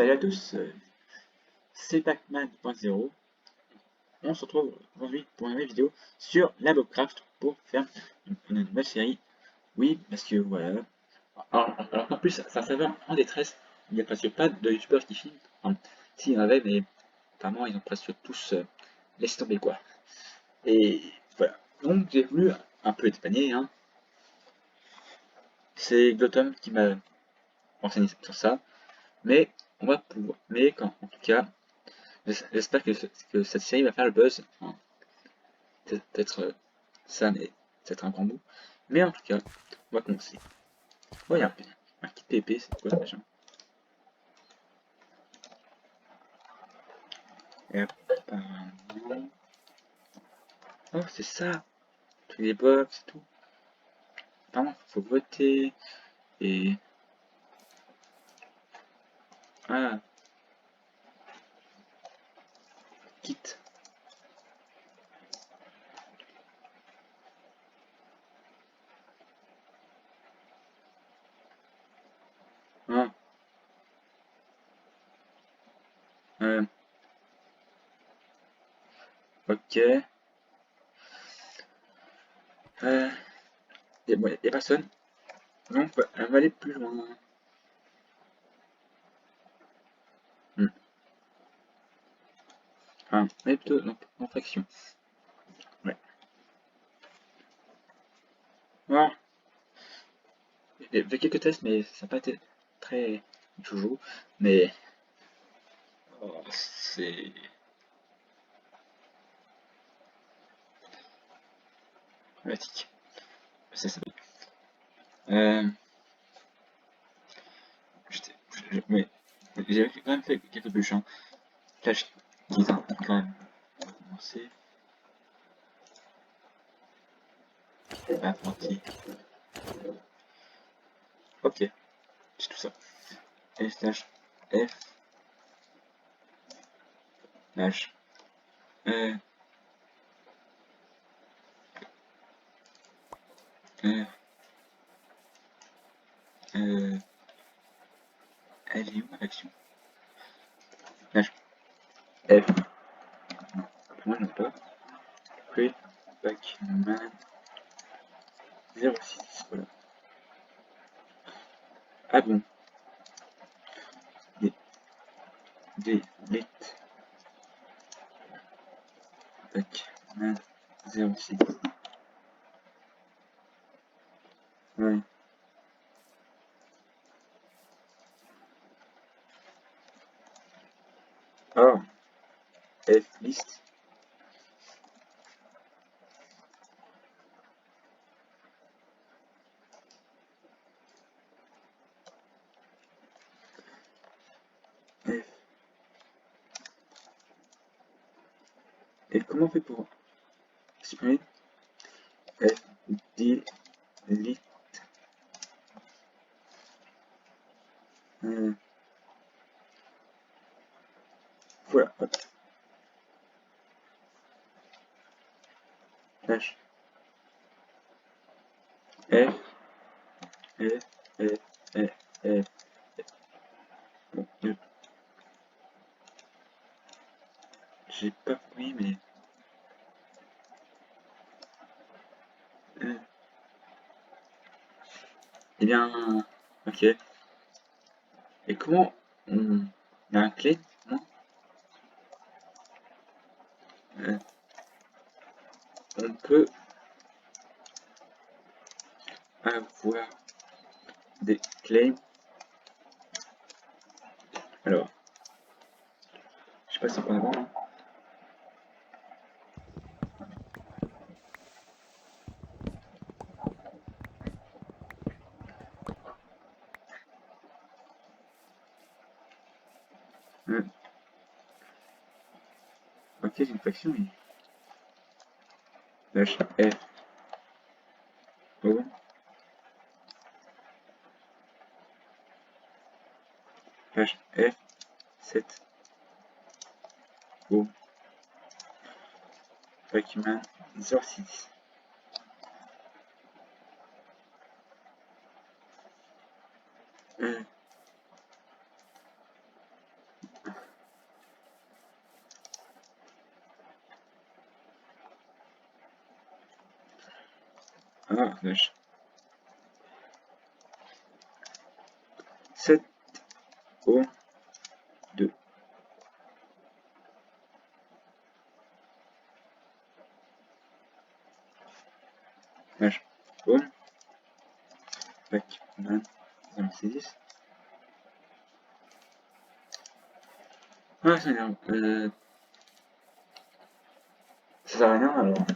Salut à tous, c'est Pacman.0. On se retrouve aujourd'hui pour une nouvelle vidéo sur la Lovecraft pour faire une nouvelle série. Oui, parce que voilà. Alors qu'en plus, c'est un serveur en détresse. Il n'y a presque pas de youtubeurs qui filment. Enfin, s'il y en avait, mais apparemment ils ont presque tous laissé tomber quoi. Et voilà. Donc j'ai voulu un peu dépanner. Hein. C'est Glotom qui m'a renseigné sur ça. Mais on va pouvoir. Mais quand, en tout cas. J'espère que cette série va faire le buzz. Enfin, peut-être ça, mais peut-être un grand bout. Mais en tout cas, on va commencer. Oh, il y a un kit PP, c'est quoi déjà? Et apparemment... Oh, c'est ça! Tous les box et tout. Apparemment, faut voter. Et... Ah, kit. Ah, ok. Et bon, y a personne. Donc, on va aller plus loin. Hmm. Enfin, mais plutôt donc, en fraction. Ouais. Voilà. Il y a quelques tests, mais ça n'a pas été très joujou. Mais oh, c'est problématique. Ça, ça euh, mais j'avais quand même fait quelques bûches. Hein. Là, qu'ils ont quand même commencé. Apprenti. Ok, c'est tout ça. Et slash F slash euh, euh, euh, elle est où l'action? Slash F. Non, moi je n'ai pas. Create Pacman 06. Voilà. Ah bon. Delete Pacman 06. Ouais. Oh, F list. F. Et comment on fait pour supprimer F delete voilà, hop. Slash F F F F F. Bon, j'ai pas compris, mais eh bien, ok. Et comment on a un clé, non? Euh, on peut avoir des clés. Alors, je sais pas si on peut en avoir. Hein. Ok, c'est une faction. Slash F O slash F 7 O Pacman 06. Ah, vache. 7 au 2. Vache. Bon. Pac-Man 06. Ah, ça m'énerve. Ça sert à rien alors.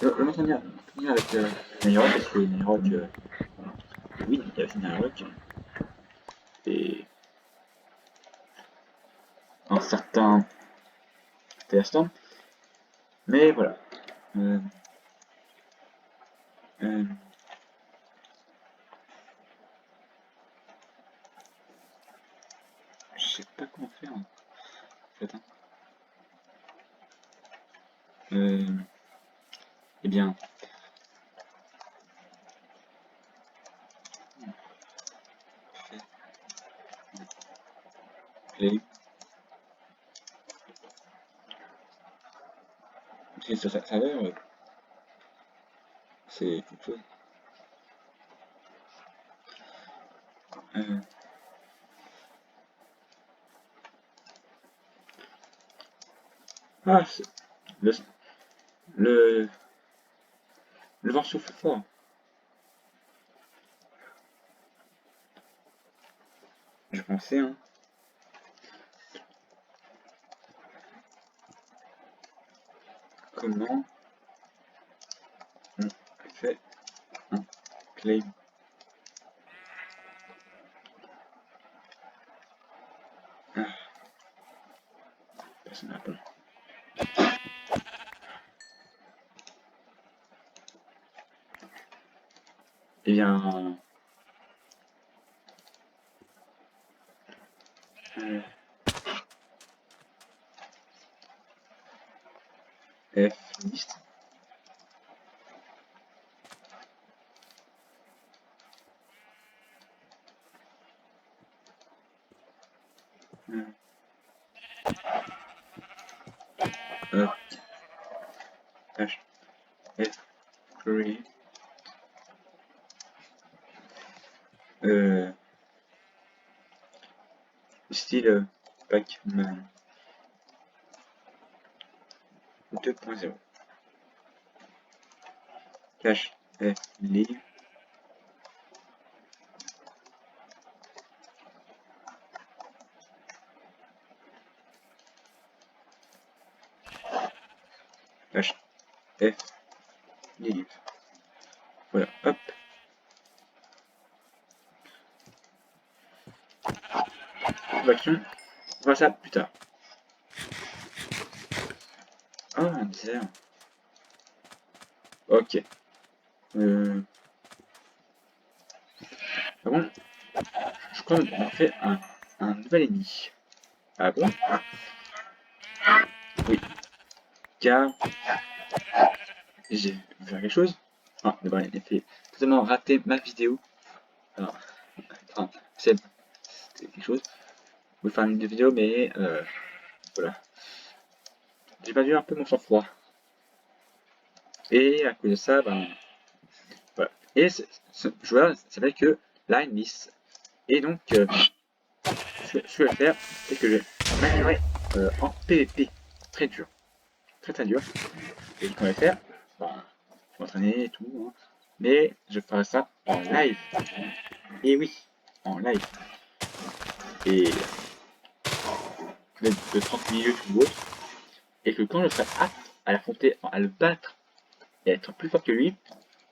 Je vais m'entraîner avec Nairok parce que Nairok, oui, il y a aussi Nairok. Et un certain Firestorm. Mais voilà. Euh, euh, je sais pas comment faire en fait. Hein. Euh, eh bien, play. C'est sur sa serveur, c'est quelque chose. Euh, ah, le, le, le vent souffle fort. Je pensais, hein. Comment on fait un claim? Ah, personne n'a répond. Eh bien, F list. H F query. Style Pac-Man 2.0. Cache F live. Cache F live. Voilà, hop. Action. On va ça plus tard. Oh, un dessert. Ok. Ah bon, je crois qu'on fait un nouvel ennemi. Ah bon? Oui. Car j'ai fait quelque chose. Ah, d'abord, il a fait totalement raté ma vidéo. Alors, enfin, c'est quelque chose. Je vais faire une vidéo, mais voilà. J'ai perdu un peu mon sang-froid. Et à cause de ça, ben voilà. Et ce joueur s'appelle que Line Miss. Et donc, ce que je vais faire, c'est que je vais m'améliorer en PVP. Très dur. Très très dur. Et ce qu'on va faire, ben, je vais m'entraîner et tout. Hein. Mais je ferai ça en live. Et oui, en live. Et de 30 minutes ou autre. Et que quand je serai apte à l'affronter, à le battre et être plus fort que lui,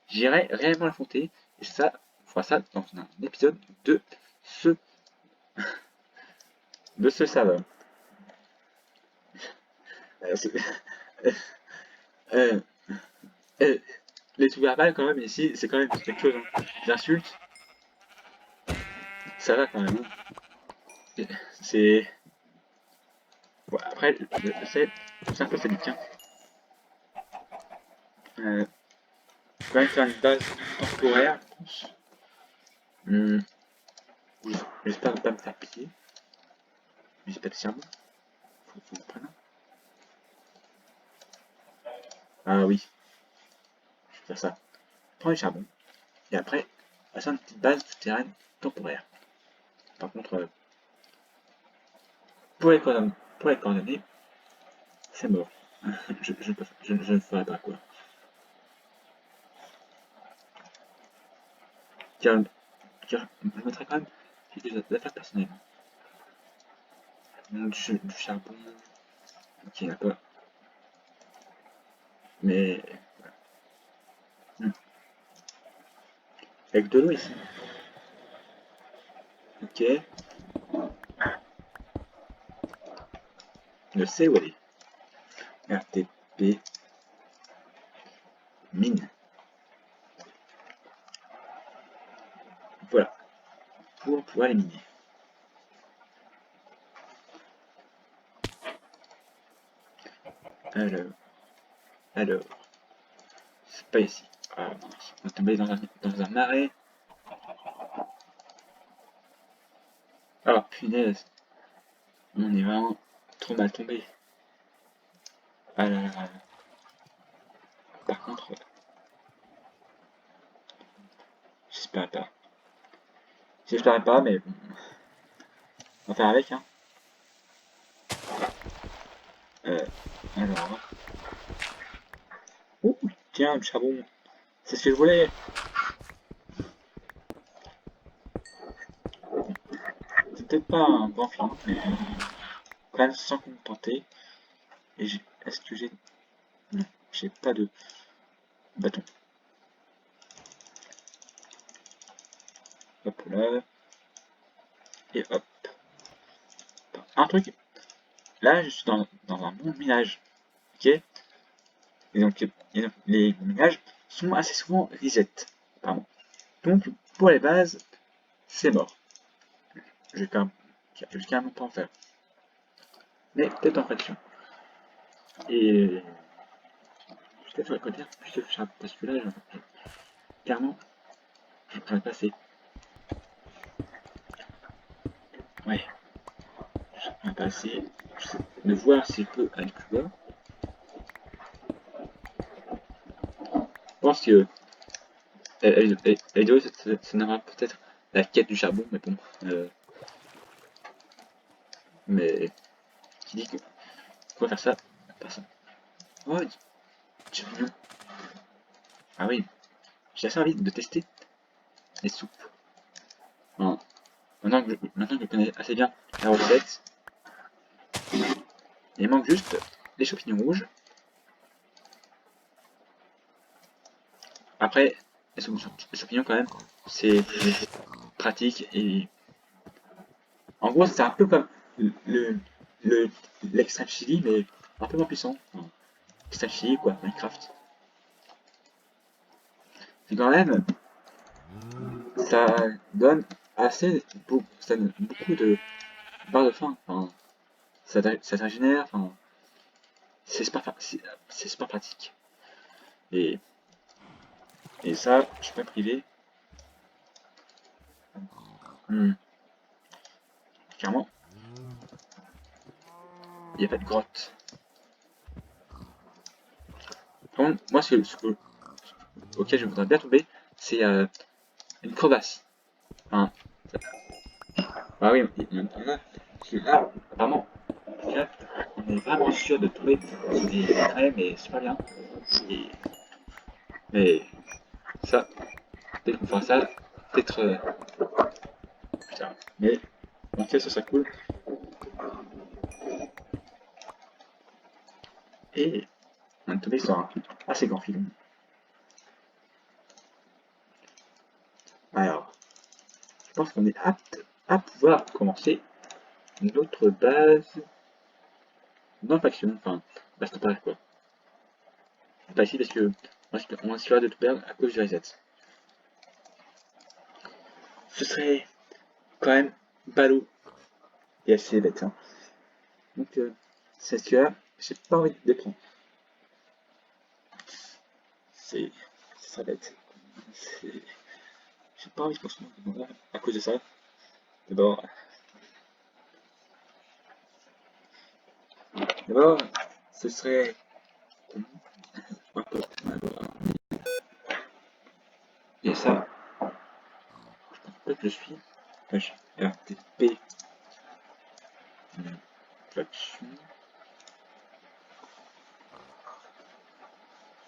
j'irai réellement l'affronter. Et ça, on fera ça dans un épisode de ce serveur. Euh, euh, euh, les trucs verbales quand même ici, c'est quand même quelque chose. Hein. L'insulte, ça va quand même. Hein. C'est. Bon, après, c'est un peu sadique. Hein. Je vais quand même faire une base temporaire, je pense. J'espère ne pas me faire piller. J'espère que c'est un faut me prendre. Ah oui. faire ça. Prendre du charbon, et après, passer une petite base souterraine temporaire. Par contre, pour les coordonnées, c'est mort. Je ne ferai pas quoi. Car, car je mettrai quand même des affaires personnelles. Du charbon, ok, d'accord. Mais, avec de l'eau ici. Ok, je sais où aller. RTP, mine. Voilà, pour pouvoir les miner. Alors, c'est pas ici. Ah mince, on est tombé dans un marais. Ah punaise, on est vraiment trop mal tombé. Ah là là là. Par contre, j'espérais pas. J'espérais pas, mais bon, on va faire avec, hein. Euh, alors. Ouh, tiens, le charbon. C'est ce que je voulais. C'est peut-être pas un grand film, mais quand même sans contenter. Et est-ce que j'ai... Non, j'ai pas de bâton. Hop là. Et hop. Un truc. Là, je suis dans un bon minage. Ok. Et donc, les minages sont assez souvent reset. Pardon. Donc, pour les bases, c'est mort. Je vais carrément pas en faire. Mais peut-être en fraction. Et peut-être sur le dire plus de chat, parce que là, clairement, j'en ai pas assez. Ouais, j'en ai pas assez. J'essaie de voir si je peux aller plus bas. Je pense que la vidéo, ça n'aura peut-être la quête du charbon, mais bon. Mais qui dit qu'on va faire ça? Personne. Oh, c'est mignon. Ah oui, j'ai assez envie de tester les soupes. Hein. Maintenant que je connais assez bien la recette, il manque juste les champignons rouges. Après, les champignons quand même, c'est pratique et en gros c'est un peu comme l'extra chili mais un peu moins puissant. Enfin, extra chili quoi, Minecraft. C'est quand même, ça donne ça donne beaucoup de barres de faim. Enfin, ça te régénère. Enfin, c'est super pratique. Et, et ça, je suis pas privé. Hmm, clairement, il n'y a pas de grotte. Par contre, moi, auquel je voudrais bien tomber, c'est une crevasse. Enfin, bah oui, il y en a. Parce que là, apparemment, là, on est vraiment sûr de trouver des crèmes et super bien. Et, mais ça, peut-être qu'on fera ça, peut-être plus tard. Mais en tout cas, ça serait cool. Et on est tombé sur un assez grand film. Alors, je pense qu'on est apte à pouvoir commencer notre base dans faction. Enfin, base temporaire quoi. Pas ici parce que on risquera de tout perdre à cause du reset. Ce serait quand même ballot et assez bête. Hein. Donc, c'est ce que là, j'ai pas envie de les prendre. C'est ça bête. J'ai pas envie de continuer à cause de ça. D'abord, d'abord, ce serait un peu. Ok, ça. Je pense pas que je suis. HRTP. Faction.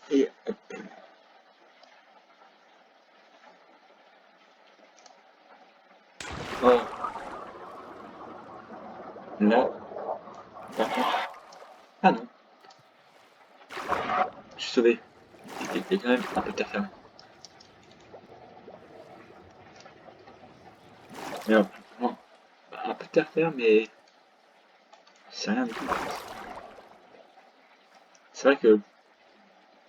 Et hop. Oh. Là. Par contre. Ah non. Je suis sauvé. Il y a quand même un peu de terre ferme. Mais alors, bon, un peu de terre ferme, mais c'est rien du tout. C'est vrai que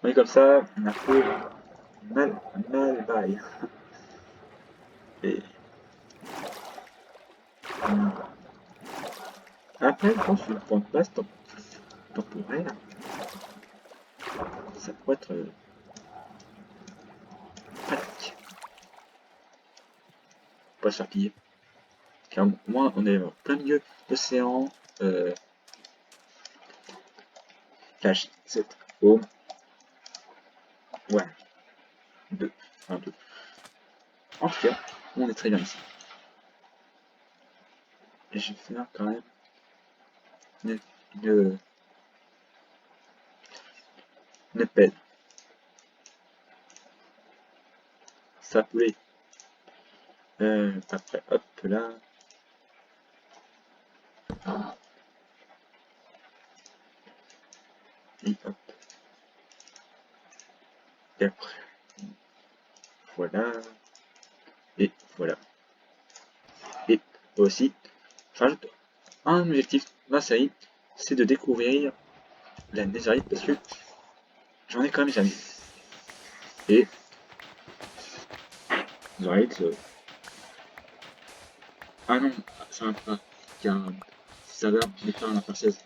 on est comme ça, on a fait mal bail. Et après, je pense qu'une point de base temporaire, ça pourrait être pratique. Pas se faire piller. Car au moins, on est en plein milieu de l'océan. Flash, 7, home. Ouais, 2, 1, 2. En tout cas, on est très bien ici. Et je vais faire quand même une, une, une pelle. Ça pouvait. Après, hop là. Et hop. Et après, voilà. Et voilà. Et aussi, je rajoute un objectif de ma série, c'est de découvrir la netherite parce que j'en ai quand même jamais. Et netherite, ah non, ça va pas, car serveur n'est pas un 1.16.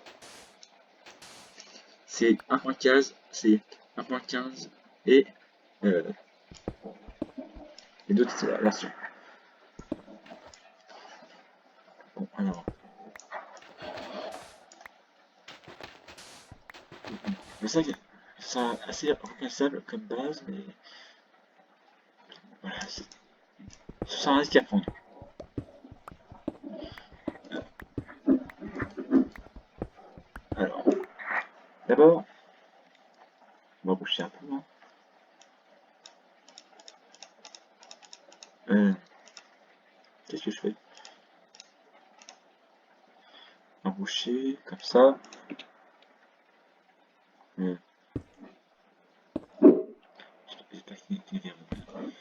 C'est 1.15, c'est 1.15 et euh, les d'autres versions. Bon, alors, mais ça, c'est assez reconnaissable comme base, mais voilà, c'est un risque à prendre. Alors, d'abord, on va boucher un peu. Hein. Qu'est-ce que je fais? Un boucher, comme ça. J'espère qu'il est verrouillé.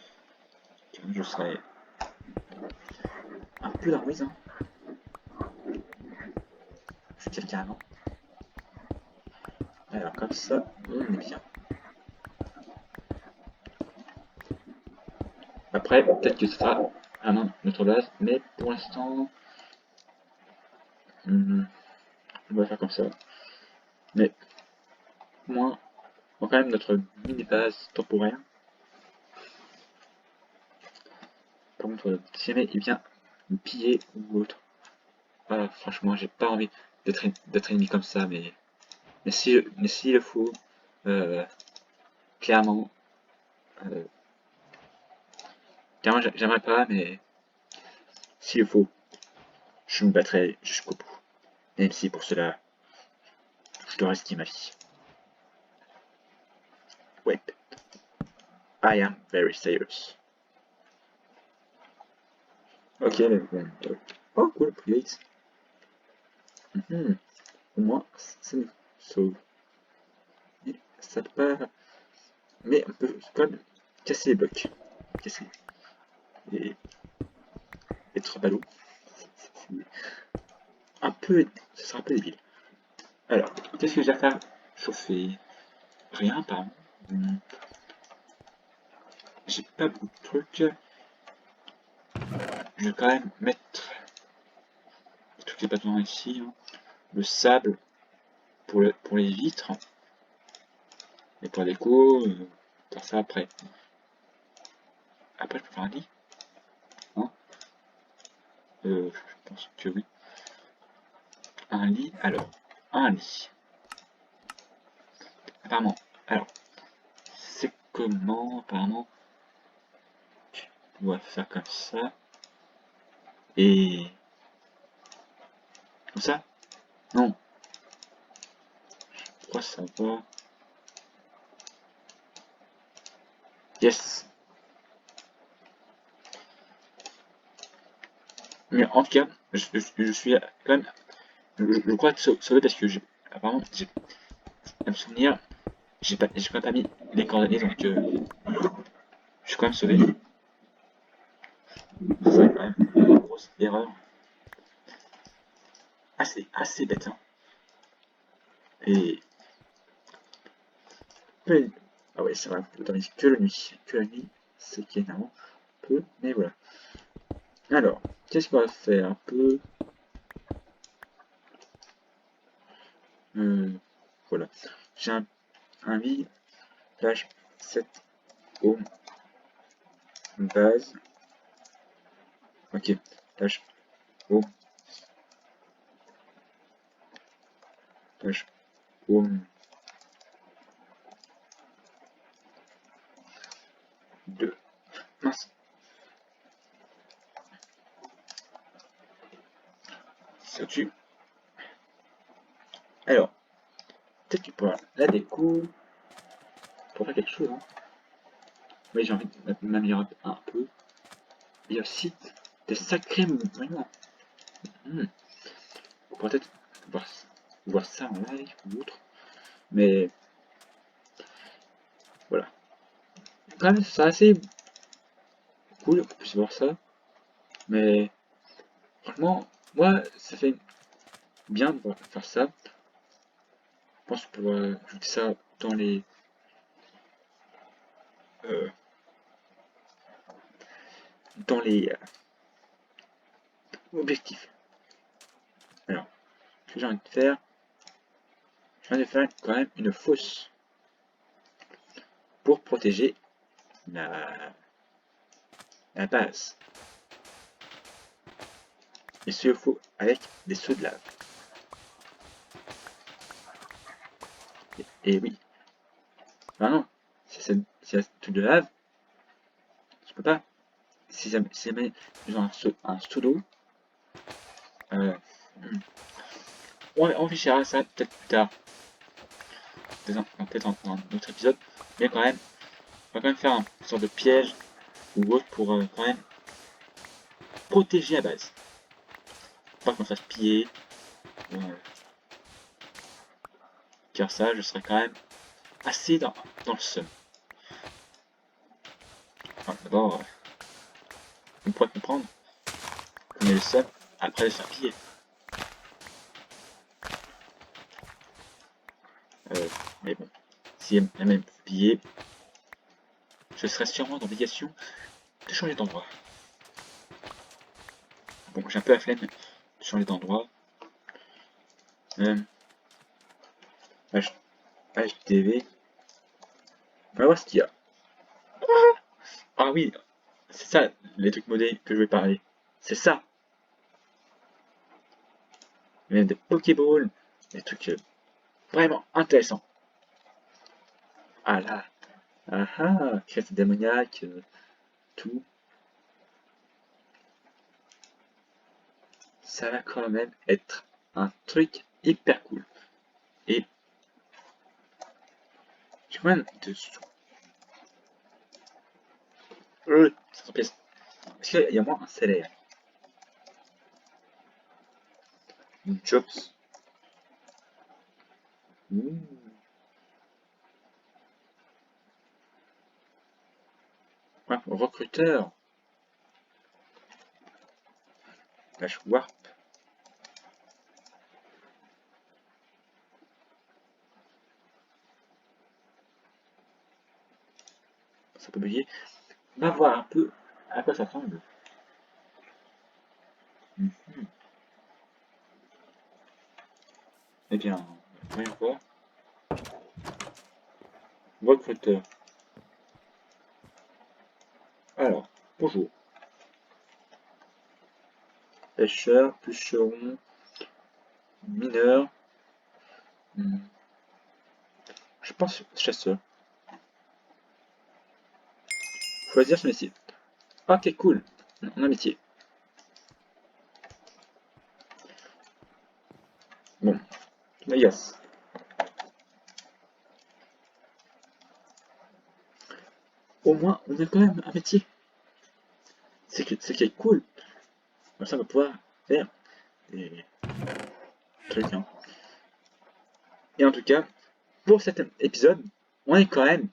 Je serai un peu d'armoise, hein. Je tire carrément. Alors, comme ça, on est bien. Après, peut-être que ce sera notre base, mais pour l'instant, on va faire comme ça. Mais, au moins, on a quand même notre mini-base temporaire. Par contre, si jamais il vient me piller ou autre, franchement, j'ai pas envie d'être ennemi comme ça, mais s'il le faut, clairement, euh, j'aimerais pas, mais s'il le faut, je me battrai jusqu'au bout. Même si pour cela, je dois risquer ma vie. Wait, I am very serious. Ok, bon. Oh, cool, Gates. Au moins, ça nous sauve. Mais ça peut pas. Mais on peut quand même casser les blocs. Casser. Et être ballot. C'est un peu. Ce sera un peu débile. Alors, qu'est-ce que j'ai à faire? Chauffer. Rien, pardon. J'ai pas beaucoup de trucs. Je vais quand même mettre toutes les bâtiments ici. Hein. Le sable pour les vitres. Et pour la déco, faire ça après. Après, je peux faire un lit. Hein je pense que oui. Un lit, alors. Un lit. Apparemment. Alors. C'est comment, apparemment. On va faire comme ça. Et... Comme ça? Non. Pourquoi ça va? Yes. Mais en tout cas, je suis quand même... Je crois être sauvé parce que apparemment, j'ai à me souvenir, j'ai quand même pas mis les coordonnées, donc je suis quand même sauvé. C'est quand même une grosse erreur. Assez bête, hein. Et... Ah ouais, c'est vrai, on peut que la nuit. Que la nuit, c'est qui est énervant. Peu, mais voilà. Alors, qu'est-ce qu'on va faire un peu voilà. J'ai un vide, page 7 home, base. Ok, page home, page home 2. Mince, c'est au-dessus. Alors, peut-être que pour la déco, pour faire quelque chose, hein. Oui, j'ai envie de m'améliorer un peu. Il y a aussi des sacrés mouvements. On pourrait peut-être voir ça en live ou autre. Mais voilà. Quand même, c'est assez cool qu'on puisse voir ça. Mais franchement, moi, ça fait bien de faire ça. Je pense qu'on pourrait ajouter ça dans les euh, objectifs. Alors, ce que j'ai envie de faire, j'ai envie de faire quand même une fosse pour protéger la base. Et ce faut avec des seaux de lave. Et oui. Ah non, si c'est un truc de lave, je peux pas. Si ça met genre un seau d'eau, euh, on réfléchira à ça peut-être plus tard. Peut-être dans un autre épisode. Mais quand même, on va quand même faire une sorte de piège ou autre pour quand même protéger la base. Pas qu'on se fasse piller. Car ça, je serais quand même assez dans le seum. Enfin, d'abord, on pourrait comprendre qu'on est le seum après de se faire piller. Mais bon, si elle même piller, je serais sûrement dans l'obligation de changer d'endroit. Bon, j'ai un peu la flemme de changer d'endroit. HTV. On va voir ce qu'il y a. Ah oui, c'est ça, les trucs modés que je vais parler. C'est ça. Même des Pokéballs, des trucs vraiment intéressants. Ah là, ah ah, crête démoniaque, tout. Ça va quand même être un truc hyper cool. Et tu vois, de 500 pièces. Parce qu'il y a moins un salaire. Une jobs. Ouh. Ouais, recruteur. Dash Warp. Ça peut bugger. On va voir un peu à quoi ça ressemble. Eh bien, voyons voir. Recruteur. Alors, bonjour. Pêcheur, bûcheron, mineur. Je pense chasseur. Choisir son métier. Ok, cool. En amitié. Bon, yes. Au moins, on a quand même un métier. C'est qui est cool. Comme ça, on va pouvoir faire des trucs. Hein. Et en tout cas, pour cet épisode, on est quand même,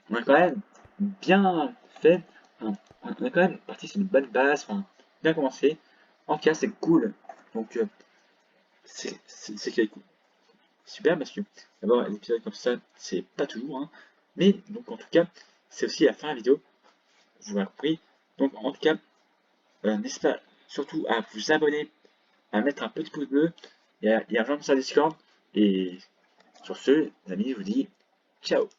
on a quand même bien fait. Enfin, on est quand même parti sur une bonne base. Enfin, bien commencé. En tout cas, c'est cool. Donc, c'est qui est cool. Super parce que d'avoir un épisode comme ça, c'est pas toujours. Hein. Mais donc, en tout cas, c'est aussi la fin de la vidéo. Je vous l'ai compris. Donc, en tout cas, n'hésitez pas surtout à vous abonner, à mettre un petit pouce bleu et à rejoindre sur Discord. Et sur ce, les amis, je vous dis ciao.